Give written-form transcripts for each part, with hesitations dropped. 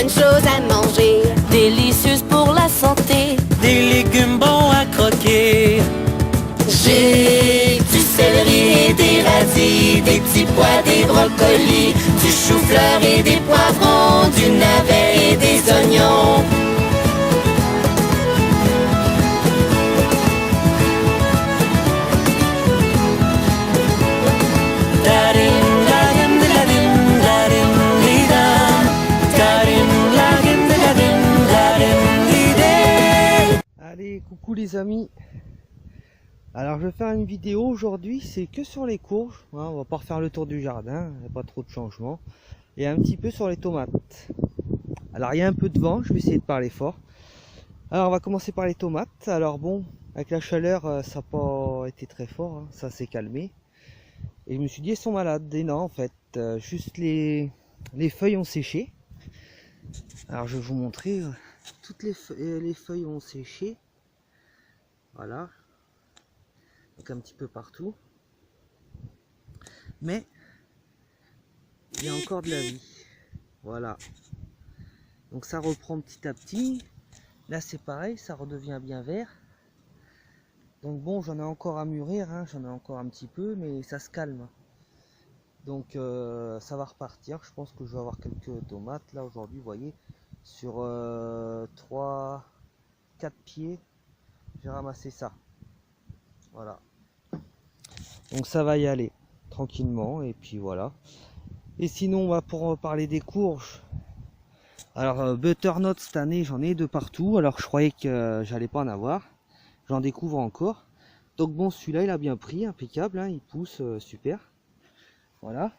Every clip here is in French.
bonnes choses à manger, délicieuses pour la santé, des légumes bons à croquer. j'ai du céleri et des radis, des petits pois, des brocolis, du chou-fleur et des poivrons, du navet et des oignons. Allez, coucou les amis. Alors je vais faire une vidéo aujourd'hui, c'est que sur les courges, hein, on va pas refaire le tour du jardin, il n'y a pas trop de changements. Et un petit peu sur les tomates. Alors il y a un peu de vent, je vais essayer de parler fort. Alors on va commencer par les tomates. Alors bon, avec la chaleur ça n'a pas été très fort, hein, ça s'est calmé. Et je me suis dit elles sont malades, et non en fait, juste les feuilles ont séché. Alors je vais vous montrer, toutes les feuilles ont séché. Voilà, donc un petit peu partout, mais il y a encore de la vie. Voilà, donc ça reprend petit à petit. Là c'est pareil, ça redevient bien vert. Donc bon, j'en ai encore à mûrir, hein, j'en ai encore un petit peu, mais ça se calme. Donc ça va repartir. Je pense que je vais avoir quelques tomates là aujourd'hui, vous voyez, sur 3-4 pieds. J'ai ramassé ça, voilà, donc ça va y aller tranquillement. Et puis voilà, et sinon pour parler des courges, alors butternut cette année j'en ai de partout. Alors je croyais que j'allais pas en avoir, j'en découvre encore. Donc bon, celui-là il a bien pris, impeccable, hein, il pousse super. Voilà,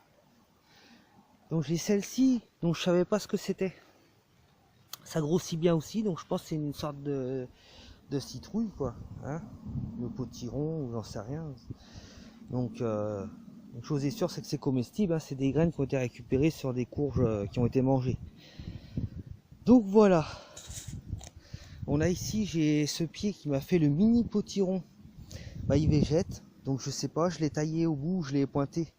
donc j'ai celle-ci, donc je savais pas ce que c'était. Ça grossit bien aussi, donc je pense que c'est une sorte de citrouille quoi, hein, le potiron ou j'en sais rien. Donc une chose est sûre, c'est que c'est comestible, hein, c'est des graines qui ont été récupérées sur des courges qui ont été mangées. Donc voilà, on a ici, j'ai ce pied qui m'a fait le mini potiron, bah, il végète, donc je sais pas, je l'ai taillé au bout, je l'ai pointé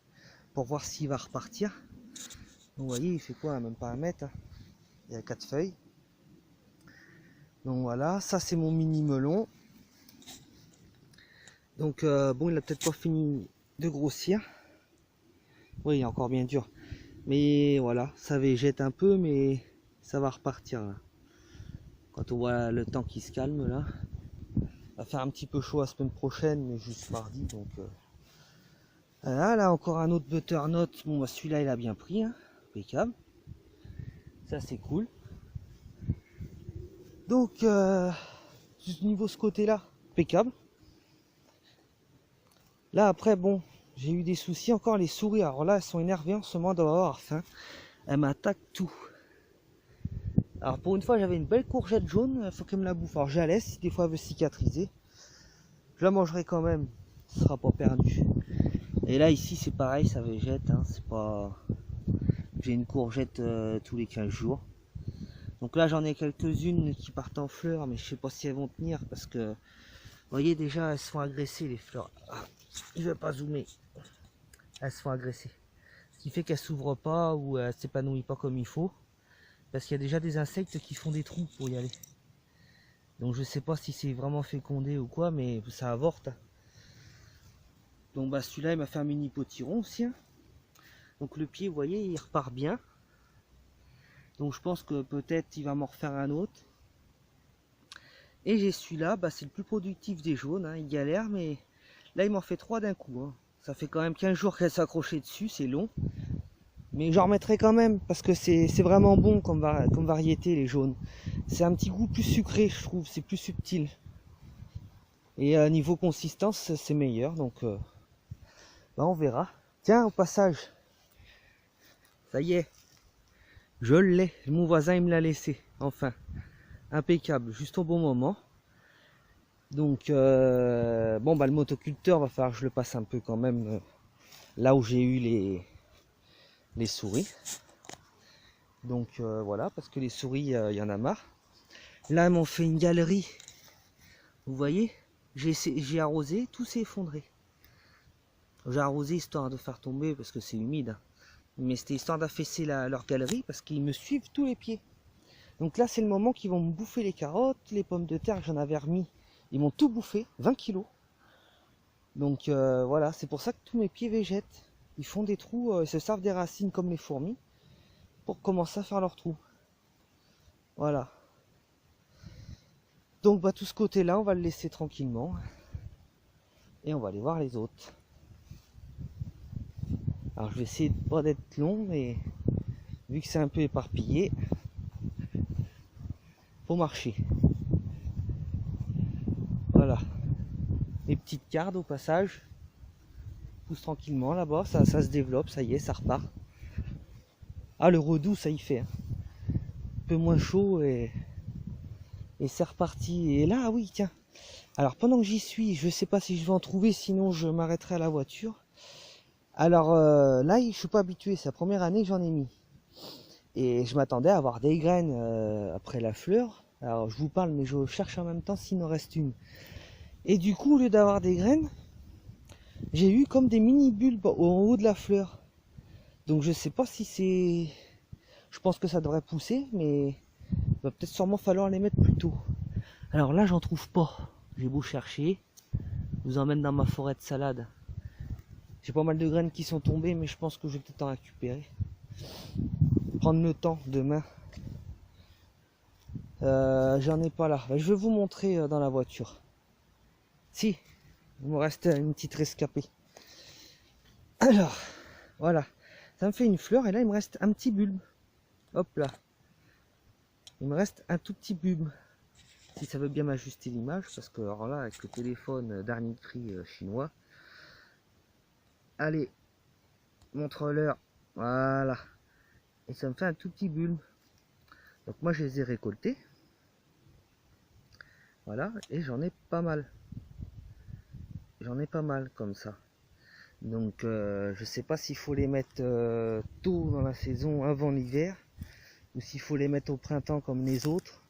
pour voir s'il va repartir. Donc vous voyez, il fait quoi, même pas 1 mètre, hein. Il y a 4 feuilles. Donc voilà, ça c'est mon mini melon. Donc bon, il a peut-être pas fini de grossir. Oui, il est encore bien dur. Mais voilà, ça végète un peu, mais ça va repartir là. Quand on voit le temps qui se calme là. Va faire un petit peu chaud la semaine prochaine, mais juste mardi. Donc voilà, là encore un autre butternut. Bon, bah, celui-là il a bien pris, hein. Impeccable. Ça c'est cool. Donc niveau ce côté là, impeccable. Là après bon, j'ai eu des soucis encore, les souris. Alors là elles sont énervées en ce moment, doivent avoir faim. Elles m'attaquent tout. Alors pour une fois j'avais une belle courgette jaune, il faut qu'elle me la bouffe. Alors je la laisse, si des fois elle veut cicatriser, je la mangerai quand même, ce sera pas perdu. Et là ici c'est pareil, ça végète, hein, c'est pas... J'ai une courgette tous les 15 jours. Donc là j'en ai quelques-unes qui partent en fleurs, mais je sais pas si elles vont tenir parce que, vous voyez déjà elles se font agresser les fleurs. Ah, je vais pas zoomer. Elles se font agresser. Ce qui fait qu'elles s'ouvrent pas ou elles s'épanouissent pas comme il faut. Parce qu'il y a déjà des insectes qui font des trous pour y aller. Donc je sais pas si c'est vraiment fécondé ou quoi, mais ça avorte. Donc bah celui-là il m'a fait un mini potiron aussi, hein. Donc le pied, vous voyez, il repart bien. Donc je pense que peut-être il va m'en refaire un autre. Et j'ai celui-là, bah, c'est le plus productif des jaunes, hein. Il galère, mais là il m'en fait 3 d'un coup, hein. Ça fait quand même 15 jours qu'elle s'est accrochée dessus, c'est long. Mais j'en remettrai quand même, parce que c'est vraiment bon comme variété les jaunes. C'est un petit goût plus sucré, je trouve, c'est plus subtil. Et niveau consistance, c'est meilleur, donc bah, on verra. Tiens, au passage, ça y est, je l'ai, mon voisin il me l'a laissé, enfin, impeccable, juste au bon moment. Donc bon bah le motoculteur va falloir que je le passe un peu quand même là où j'ai eu les souris. Donc voilà, parce que les souris il y en a marre. Là ils m'ont fait une galerie, vous voyez, j'ai arrosé, tout s'est effondré. J'ai arrosé histoire de faire tomber parce que c'est humide, mais c'était histoire d'affaisser leur galerie parce qu'ils me suivent tous les pieds. Donc là c'est le moment qu'ils vont me bouffer les carottes, les pommes de terre que j'en avais remis, ils m'ont tout bouffé, 20 kilos. Donc voilà, c'est pour ça que tous mes pieds végètent. Ils font des trous, ils se servent des racines comme les fourmis pour commencer à faire leurs trous. Voilà. Donc bah tout ce côté là on va le laisser tranquillement. Et on va aller voir les autres. Alors je vais essayer de pas d'être long, mais vu que c'est un peu éparpillé, faut marcher. Voilà. Les petites cardes au passage. Pousse tranquillement là-bas, ça se développe, ça y est, ça repart. Ah le redoux ça y fait. Hein. Un peu moins chaud et c'est reparti. Et là oui tiens. Alors pendant que j'y suis, je sais pas si je vais en trouver, sinon je m'arrêterai à la voiture. Alors là je suis pas habitué, c'est la première année que j'en ai mis. Et je m'attendais à avoir des graines après la fleur. Alors je vous parle mais je cherche en même temps s'il en reste une. Et du coup au lieu d'avoir des graines, j'ai eu comme des mini bulbes en haut de la fleur. Donc je sais pas si c'est... Je pense que ça devrait pousser, mais il va peut-être sûrement falloir les mettre plus tôt. Alors là j'en trouve pas. J'ai beau chercher, je vous emmène dans ma forêt de salade. J'ai pas mal de graines qui sont tombées, mais je pense que je vais peut-être en récupérer. Prendre le temps demain. J'en ai pas là. Je vais vous montrer dans la voiture. Si, il me reste une petite rescapée. Alors, voilà. Ça me fait une fleur et là il me reste un petit bulbe. Hop là. Il me reste un tout petit bulbe. Si ça veut bien m'ajuster l'image, parce que alors là avec le téléphone dernier cri chinois. Allez, montre-leur. Voilà. Et ça me fait un tout petit bulbe. Donc moi je les ai récoltés. Voilà, et j'en ai pas mal. J'en ai pas mal comme ça. Donc je sais pas s'il faut les mettre tôt dans la saison avant l'hiver, ou s'il faut les mettre au printemps comme les autres.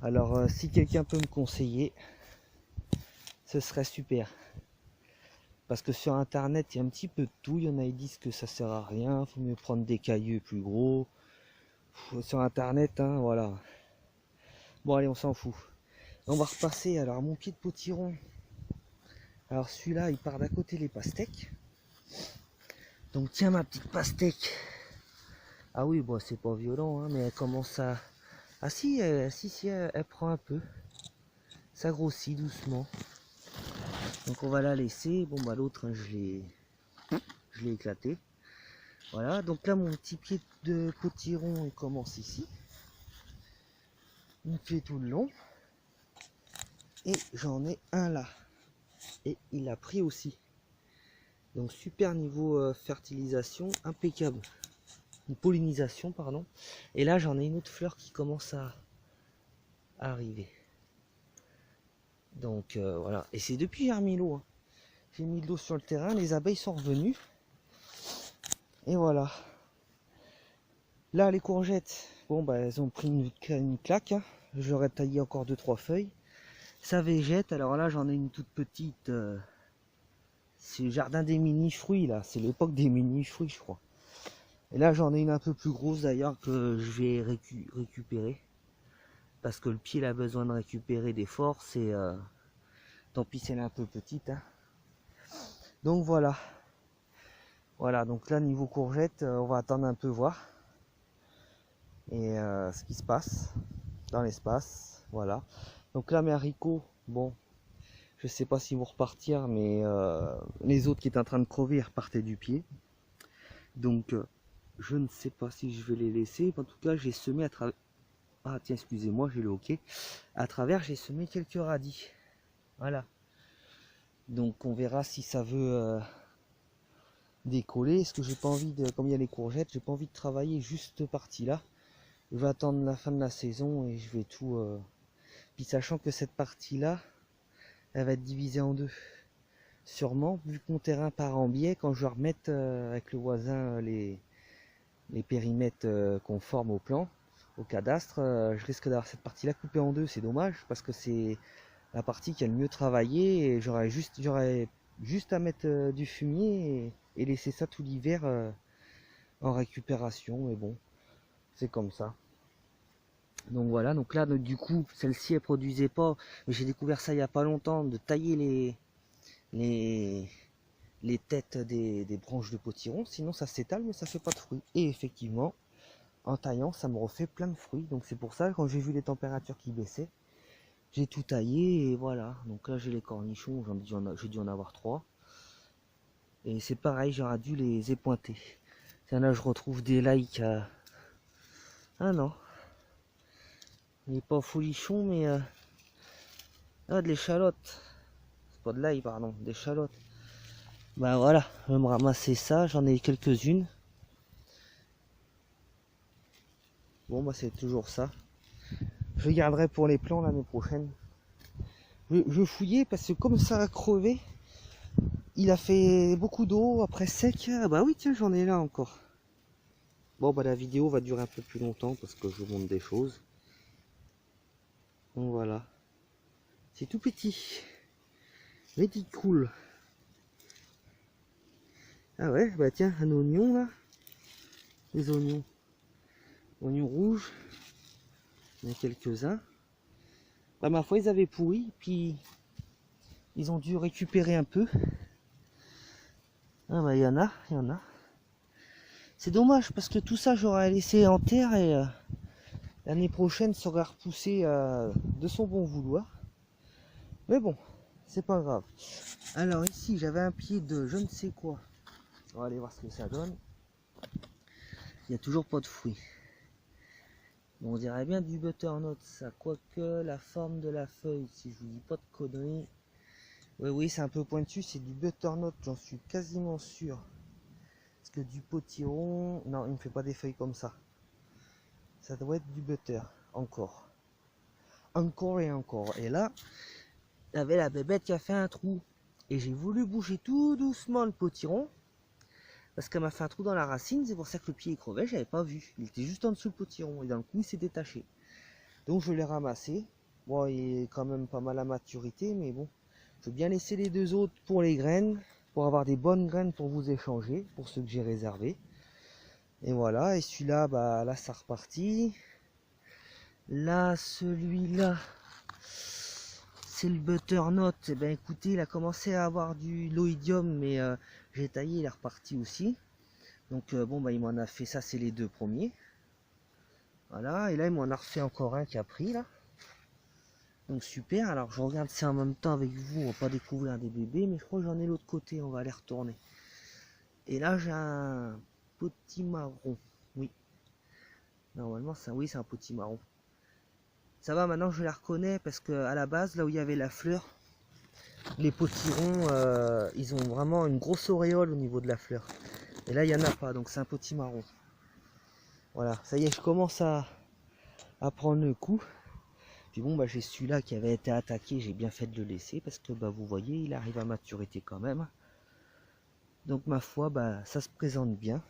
Alors si quelqu'un peut me conseiller, ce serait super. Parce que sur internet il y a un petit peu de tout. Il y en a qui disent que ça sert à rien, faut mieux prendre des cailloux plus gros. Sur internet, hein, voilà. Bon allez, on s'en fout. On va repasser alors à mon pied de potiron. Alors celui-là il part d'à côté les pastèques. Donc tiens ma petite pastèque. Ah oui, bon c'est pas violent, hein, mais elle commence à... Ah si, elle prend un peu. Ça grossit doucement. Donc on va la laisser. Bon bah l'autre, hein, je l'ai éclaté. Voilà, donc là mon petit pied de potiron il commence ici. Il fait tout le long. Et j'en ai un là. Et il a pris aussi. Donc super niveau fertilisation, impeccable. Une pollinisation, pardon. Et là j'en ai une autre fleur qui commence à arriver. Donc voilà. Et c'est depuis que j'ai remis l'eau. Hein. J'ai mis de l'eau sur le terrain, les abeilles sont revenues. Et voilà. Là les courgettes, bon bah elles ont pris une claque. Hein. J'aurais taillé encore 2-3 feuilles. Ça végète, alors là j'en ai une toute petite. C'est le jardin des mini-fruits là, c'est l'époque des mini-fruits je crois. Et là j'en ai une un peu plus grosse d'ailleurs que je vais récupérer. Parce que le pied il a besoin de récupérer des forces et tant pis c'est un peu petite. Hein. Donc voilà. Voilà, donc là niveau courgettes, on va attendre un peu voir. Et ce qui se passe dans l'espace. Voilà. Donc là mes haricots, bon, je sais pas s'ils vont repartir, mais les autres qui étaient en train de crever ils repartaient du pied. Donc je ne sais pas si je vais les laisser. En tout cas j'ai semé à travers... Ah tiens, excusez-moi, j'ai le hoquet. À travers j'ai semé quelques radis. Voilà. Donc on verra si ça veut décoller. Est-ce que j'ai pas envie de... Comme il y a les courgettes, j'ai pas envie de travailler juste cette partie-là. Je vais attendre la fin de la saison et je vais tout... Puis sachant que cette partie-là, elle va être divisée en deux. Sûrement, vu que mon terrain part en biais, quand je vais remettre avec le voisin les périmètres conformes au plan, au cadastre, je risque d'avoir cette partie-là coupée en deux. C'est dommage parce que c'est la partie qui a le mieux travaillé et j'aurais juste à mettre du fumier et laisser ça tout l'hiver en récupération. Mais bon, c'est comme ça. Donc voilà, donc là du coup celle-ci elle produisait pas, mais j'ai découvert ça il y a pas longtemps, de tailler les têtes des branches de potiron, sinon ça s'étale mais ça fait pas de fruits. Et effectivement, en taillant ça me refait plein de fruits, donc c'est pour ça quand j'ai vu les températures qui baissaient, j'ai tout taillé et voilà. Donc là j'ai les cornichons, j'ai dû en avoir 3. Et c'est pareil, j'aurais dû les épointer. Tiens là je retrouve des likes. Ah non, il n'est pas folichon mais ah, de l'échalote. C'est pas de l'ail pardon, des échalotes. Bah voilà, je vais me ramasser ça, j'en ai quelques-unes. Bon bah c'est toujours ça. Je garderai pour les plants l'année prochaine. Je fouillais parce que comme ça a crevé, il a fait beaucoup d'eau après sec. Ah bah oui tiens j'en ai là encore. Bon bah la vidéo va durer un peu plus longtemps parce que je vous montre des choses. Donc voilà. C'est tout petit. Ridicule. Ah ouais bah tiens un oignon là. Des oignons. Oignons rouges. Il y en a quelques-uns. Bah ma foi ils avaient pourri, puis ils ont dû récupérer un peu. Ah bah il y en a. C'est dommage parce que tout ça j'aurais laissé en terre et l'année prochaine ça aurait repoussé de son bon vouloir. Mais bon, c'est pas grave. Alors ici j'avais un pied de je ne sais quoi. On va aller voir ce que ça donne. Il n'y a toujours pas de fruits. Bon, on dirait bien du butternut ça, quoique la forme de la feuille, si je vous dis pas de conneries. Oui, c'est un peu pointu, c'est du butternut, j'en suis quasiment sûr. Parce que du potiron, non, il ne fait pas des feuilles comme ça. Ça doit être du butter, encore. Encore et encore. Et là, il y avait la bébête qui a fait un trou. Et j'ai voulu bouger tout doucement le potiron. Parce qu'elle m'a fait un trou dans la racine, c'est pour ça que le pied est crevé, j'avais pas vu. Il était juste en dessous le potiron et d'un coup il s'est détaché. Donc je l'ai ramassé. Bon, il est quand même pas mal à maturité, mais bon. Je vais bien laisser les deux autres pour les graines, pour avoir des bonnes graines pour vous échanger, pour ceux que j'ai réservés. Et voilà, et celui-là, bah là ça repartit. Là, celui-là, c'est le butternut. Et ben écoutez, il a commencé à avoir du l'oïdium, mais j'ai taillé, il est reparti aussi. Donc bon bah il m'en a fait, ça c'est les deux premiers. Voilà, et là il m'en a refait encore un qui a pris là. Donc super, alors je regarde ça en même temps avec vous, on va pas découvrir des bébés, mais je crois que j'en ai l'autre côté, on va aller retourner. Et là j'ai un petit marron, oui. Normalement ça, oui c'est un petit marron. Ça va, maintenant je la reconnais parce que à la base, là où il y avait la fleur, les potirons, ils ont vraiment une grosse auréole au niveau de la fleur. Et là il n'y en a pas, donc c'est un petit marron. Voilà, ça y est, je commence à prendre le coup. Puis bon, bah, j'ai celui-là qui avait été attaqué, j'ai bien fait de le laisser parce que bah, vous voyez, il arrive à maturité quand même. Donc ma foi, bah, ça se présente bien.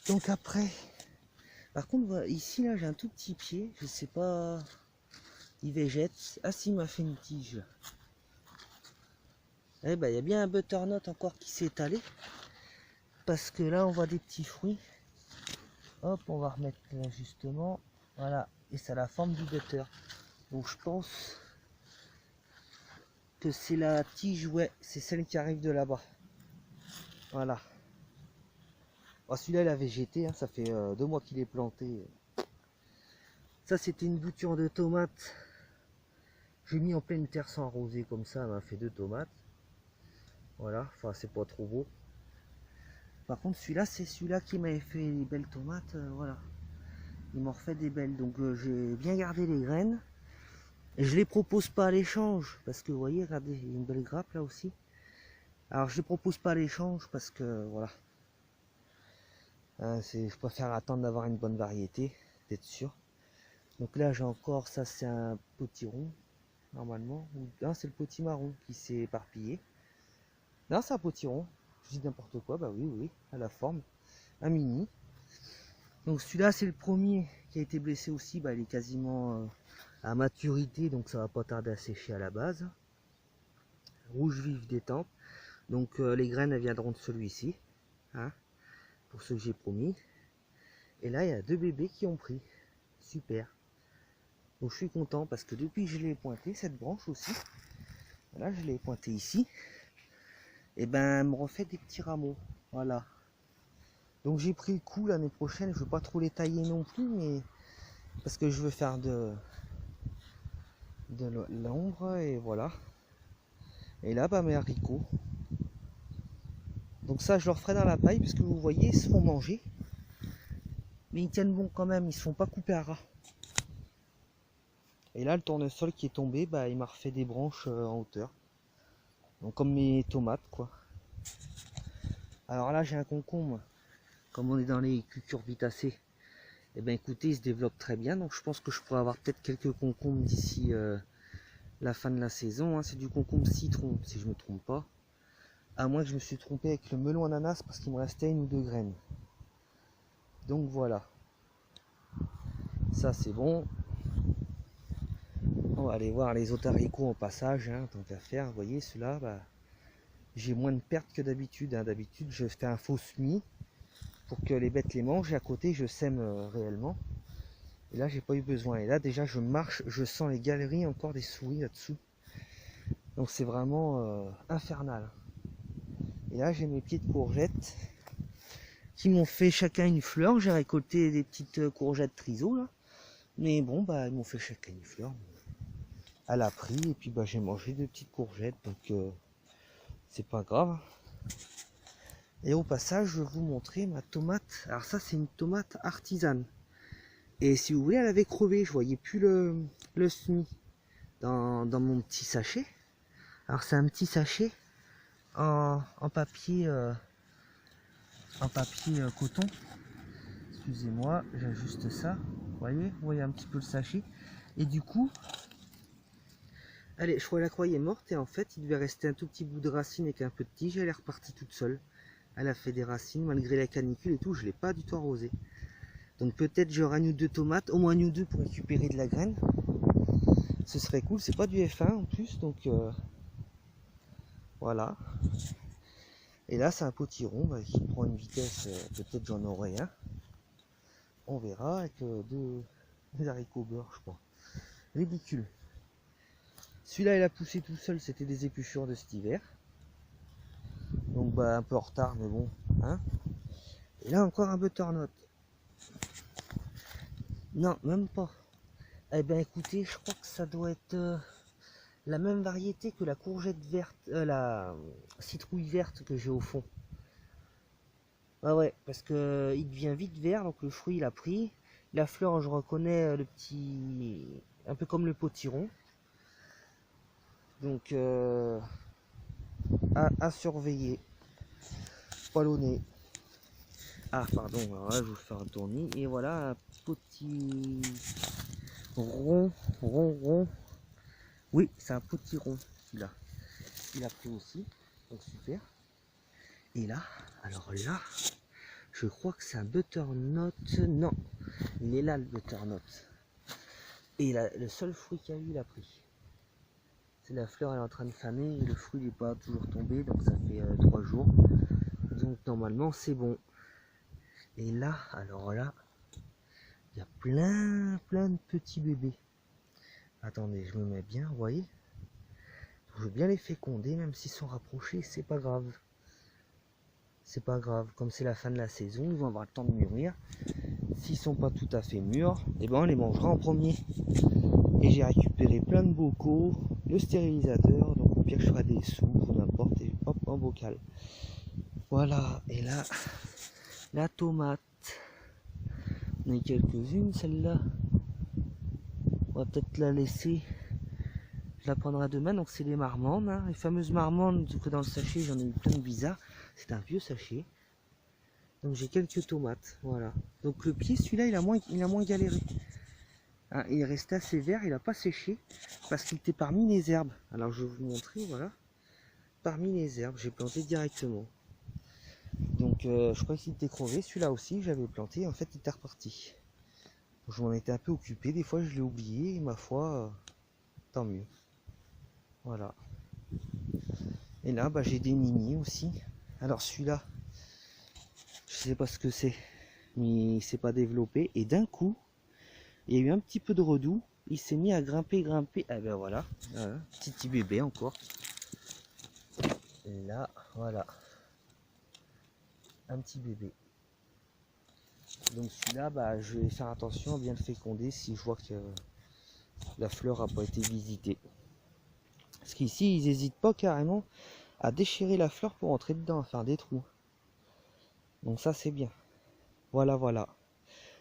Donc après, par contre, voilà, ici là j'ai un tout petit pied, je sais pas, il végète. Ah si, il m'a fait une tige. Eh ben, il y a bien un butternut encore qui s'est étalé parce que là on voit des petits fruits. Hop, on va remettre là justement, voilà. Et ça a la forme du butter. Donc je pense que c'est la tige, ouais, c'est celle qui arrive de là-bas. Voilà. Oh, celui-là il a végété, hein, ça fait 2 mois qu'il est planté. Ça c'était une bouture de tomates. J'ai mis en pleine terre sans arroser comme ça, elle m'a fait 2 tomates. Voilà, enfin c'est pas trop beau. Par contre celui-là c'est celui-là qui m'avait fait les belles tomates, voilà. Il m'en refait des belles, donc j'ai bien gardé les graines. Et je les propose pas à l'échange, parce que vous voyez, regardez, il y a une belle grappe là aussi. Alors je les propose pas à l'échange parce que voilà. Je préfère attendre d'avoir une bonne variété, d'être sûr. Donc là j'ai encore, ça c'est un potiron, normalement. Non, c'est le petit marron qui s'est éparpillé. Non, c'est un potiron, je dis n'importe quoi, bah oui, à la forme. Un mini. Donc celui-là c'est le premier qui a été blessé aussi, bah, il est quasiment à maturité, donc ça va pas tarder à sécher à la base. Rouge vif des tempes, donc les graines elles viendront de celui-ci, hein, pour ce que j'ai promis. Et là il y a 2 bébés qui ont pris. super. Donc je suis content parce que depuis que je l'ai pointé, cette branche aussi, là je l'ai pointé ici, et ben elle me refait des petits rameaux, voilà. Donc j'ai pris le coup l'année prochaine, je veux pas trop les tailler non plus, mais parce que je veux faire de l'ombre et voilà. Et là bah mes haricots. Donc ça je leur ferai dans la paille parce que vous voyez ils se font manger. Mais ils tiennent bon quand même, ils se font pas couper à ras. Et là le tournesol qui est tombé, bah il m'a refait des branches en hauteur. Donc comme mes tomates quoi. Alors là j'ai un concombre, comme on est dans les cucurbitacées, et ben écoutez il se développe très bien. Donc je pense que je pourrais avoir peut-être quelques concombres d'ici la fin de la saison. Hein. C'est du concombre citron si je me trompe pas. À moins que je me suis trompé avec le melon ananas parce qu'il me restait 1 ou 2 graines. Donc voilà. Ça c'est bon. On va aller voir les autres haricots en passage, hein, tant qu'à faire. Vous voyez, ceux-là, bah, j'ai moins de pertes que d'habitude. Hein. D'habitude, je fais un faux semis pour que les bêtes les mangent. Et à côté, je sème réellement. Et là, j'ai pas eu besoin. Et là, déjà, je marche, je sens les galeries encore des souris là-dessous. Donc c'est vraiment infernal. Et là, j'ai mes pieds de courgettes qui m'ont fait chacun une fleur. J'ai récolté des petites courgettes triso là. Mais bon, bah, ils m'ont fait chacun une fleur. Elle a pris et puis bah, j'ai mangé 2 petites courgettes. Donc c'est pas grave. Et au passage, je vais vous montrer ma tomate. Alors ça, c'est une tomate artisane. Et si vous voulez, elle avait crevé. Je voyais plus le semis dans mon petit sachet. Alors c'est un petit sachet en papier coton. Excusez-moi, j'ajuste ça. Vous voyez un petit peu le sachet. Et du coup, allez, je crois que la croyais morte et en fait, il devait rester un tout petit bout de racine avec un peu de tige. Elle est repartie toute seule. Elle a fait des racines malgré la canicule et tout. Je l'ai pas du tout arrosée. Donc peut-être j'aurai 1 ou 2 tomates, au moins 1 ou 2 pour récupérer de la graine. Ce serait cool. C'est pas du F1 en plus, donc voilà. Et là, c'est un potiron bah, qui prend une vitesse. Peut-être j'en aurai un. On verra avec 2 haricots beurre, je crois. Ridicule. Celui-là, il a poussé tout seul, c'était des épluchures de cet hiver. Donc, bah, un peu en retard, mais bon. Hein. Et là, encore un butternut. Non, même pas. Eh ben, écoutez, je crois que ça doit être la même variété que la courgette verte, la citrouille verte que j'ai au fond. Ah ouais, parce que il devient vite vert, donc le fruit il a pris. La fleur, je reconnais le petit, un peu comme le potiron. Donc à surveiller. Pas le nez. Ah pardon, alors là je vais vous faire un tournis. Et voilà un petit rond. Oui, c'est un potiron celui-là. Il a pris aussi, donc super. Et là, alors là, je crois que c'est un butternut. Non, il est là le butternut. Et là, le seul fruit qu'il y a eu, il a pris. C'est la fleur, elle est en train de faner et le fruit n'est pas toujours tombé, donc ça fait 3 jours. Donc normalement c'est bon. Et là, alors là, il y a plein de petits bébés. Attendez, je me mets bien, vous voyez. Je veux bien les féconder, même s'ils sont rapprochés, c'est pas grave. C'est pas grave, comme c'est la fin de la saison, ils vont avoir le temps de mûrir. S'ils sont pas tout à fait mûrs, et ben on les mangera en premier. Et j'ai récupéré plein de bocaux, le stérilisateur, donc au pire je ferai des soupes ou n'importe, et hop, en bocal. Voilà, et là, la tomate. On a quelques-unes, celle-là. On va peut-être la laisser. Je la prendrai demain, donc c'est les marmandes, hein. Les fameuses marmandes que dans le sachet, j'en ai eu plein de bizarres. C'est un vieux sachet. Donc j'ai quelques tomates, voilà. Donc le pied, celui-là, il a moins galéré. Hein, il est resté assez vert, il n'a pas séché parce qu'il était parmi les herbes. Alors je vais vous montrer, voilà. Parmi les herbes, j'ai planté directement. Donc je crois qu'il était crevé. Celui-là aussi, j'avais planté, en fait il était reparti. Je m'en étais un peu occupé, des fois je l'ai oublié, et ma foi, tant mieux. Voilà. Et là, bah, j'ai des mini aussi. Alors celui-là, je sais pas ce que c'est, mais il s'est pas développé. Et d'un coup, Il y a eu un petit peu de redoux. Il s'est mis à grimper. Ah ben voilà. Petit bébé encore. Et là, voilà. Un petit bébé. Donc celui-là, bah, je vais faire attention à bien le féconder si je vois que la fleur n'a pas été visitée. Parce qu'ici, ils n'hésitent pas carrément à déchirer la fleur pour entrer dedans, à faire des trous. Donc ça, c'est bien. Voilà.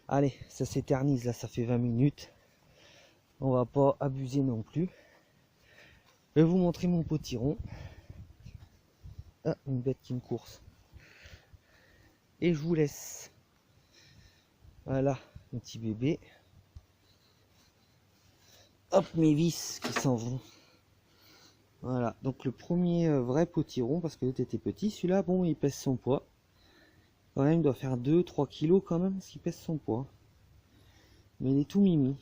Allez, ça s'éternise là, ça fait 20 minutes. On va pas abuser non plus. Je vais vous montrer mon potiron. Ah, une bête qui me course. Et je vous laisse. Voilà, un petit bébé. Hop, mes vis qui s'en vont. Voilà, donc le premier vrai potiron, parce que l'autre était petit. Celui-là, bon, il pèse son poids. Quand même, il doit faire 2-3 kilos quand même, parce qu'il pèse son poids. Mais il est tout mimi.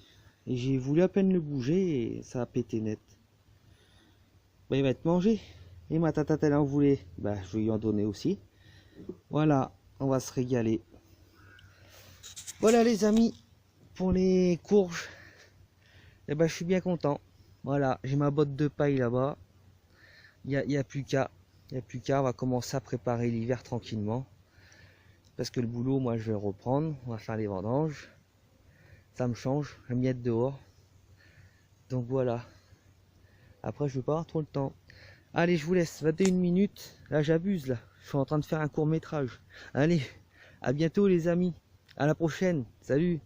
Et j'ai voulu à peine le bouger et ça a pété net. Bah, il va être mangé. Et ma tata, elle en voulait. Bah, je vais lui en donner aussi. Voilà, on va se régaler. Voilà les amis, pour les courges. Et ben, je suis bien content. Voilà, j'ai ma botte de paille là-bas. Il n'y a plus qu'à. On va commencer à préparer l'hiver tranquillement. Parce que le boulot, moi, je vais reprendre. On va faire les vendanges. Ça me change, j'aime bien être dehors. Donc voilà. Après, je vais pas avoir trop le temps. Allez, je vous laisse. 21 minutes. Là, j'abuse, là. Je suis en train de faire un court métrage. Allez, à bientôt les amis. À la prochaine. Salut.